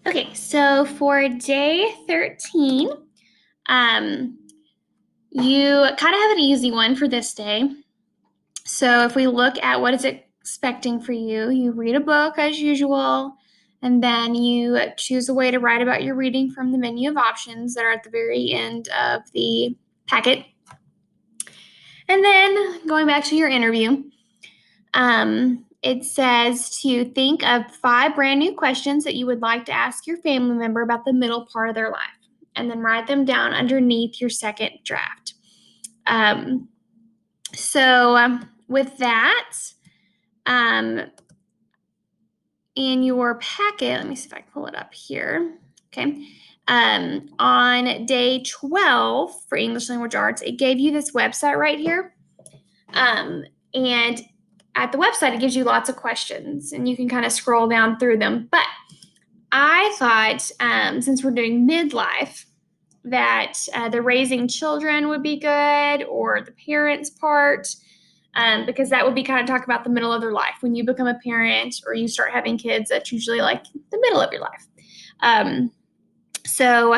Okay, so for day 13, you kind of have an easy one for this day. So if we look at what it's expecting for you, you read a book as usual, and then you choose a way to write about your reading from the menu of options that are at the very end of the packet. And then going back to your interview, it says to think of 5 brand new questions that you would like to ask your family member about the middle part of their life, and then write them down underneath your second draft. With that, in your packet, let me see if I can pull it up here. Okay. On day 12 for English Language Arts, it gave you this website right here. And at the website, it gives you lots of questions and you can kind of scroll down through them. But I thought, since we're doing midlife, that the raising children would be good, or the parents part, because that would be kind of talk about the middle of their life. When you become a parent or you start having kids, that's usually like the middle of your life. So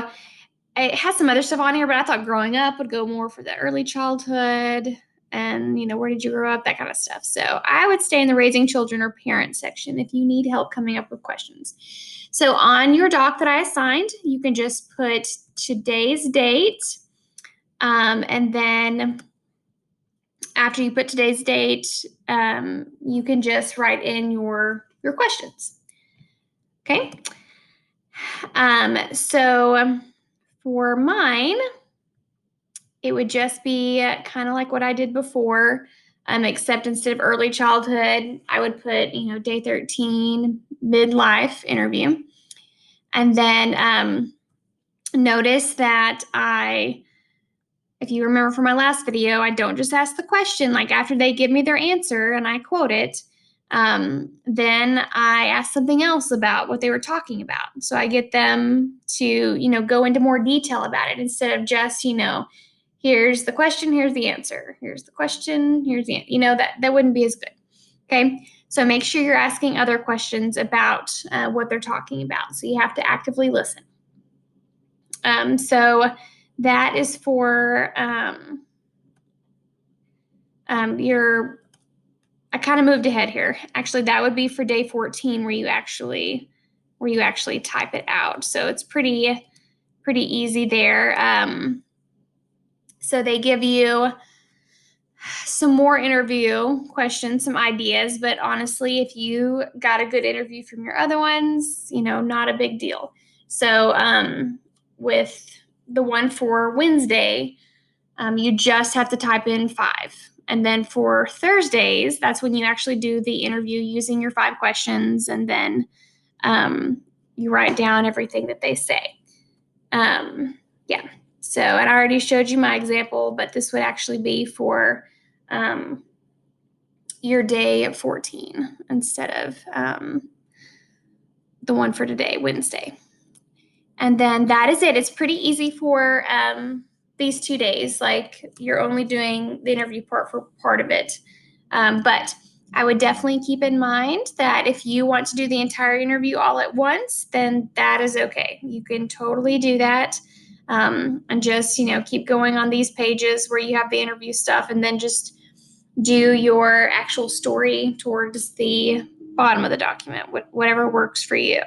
it has some other stuff on here, but I thought growing up would go more for the early childhood and, where did you grow up, that kind of stuff. So I would stay in the raising children or parent section if you need help coming up with questions. So on your doc that I assigned, you can just put today's date, and then after you put today's date, you can just write in your questions. Okay. So for mine, it would just be kind of like what I did before, except instead of early childhood, I would put, day 13, midlife interview. And then notice that if you remember from my last video, I don't just ask the question, like after they give me their answer and I quote it, then I ask something else about what they were talking about. So I get them to, go into more detail about it instead of just, here's the question, here's the answer. Here's the question, here's the answer. That wouldn't be as good. Okay. So make sure you're asking other questions about what they're talking about. So you have to actively listen. So that is for I kind of moved ahead here. Actually, that would be for day 14 where you actually type it out. So it's pretty easy there. So they give you some more interview questions, some ideas, but honestly, if you got a good interview from your other ones, not a big deal. So with the one for Wednesday, you just have to type in 5. And then for Thursdays, that's when you actually do the interview using your 5 questions, and then you write down everything that they say. Yeah. So, and I already showed you my example, but this would actually be for your day 14 instead of the one for today, Wednesday. And then that is it. It's pretty easy for these 2 days. Like you're only doing the interview part for part of it. But I would definitely keep in mind that if you want to do the entire interview all at once, then that is okay. You can totally do that. And just, keep going on these pages where you have the interview stuff, and then just do your actual story towards the bottom of the document, whatever works for you.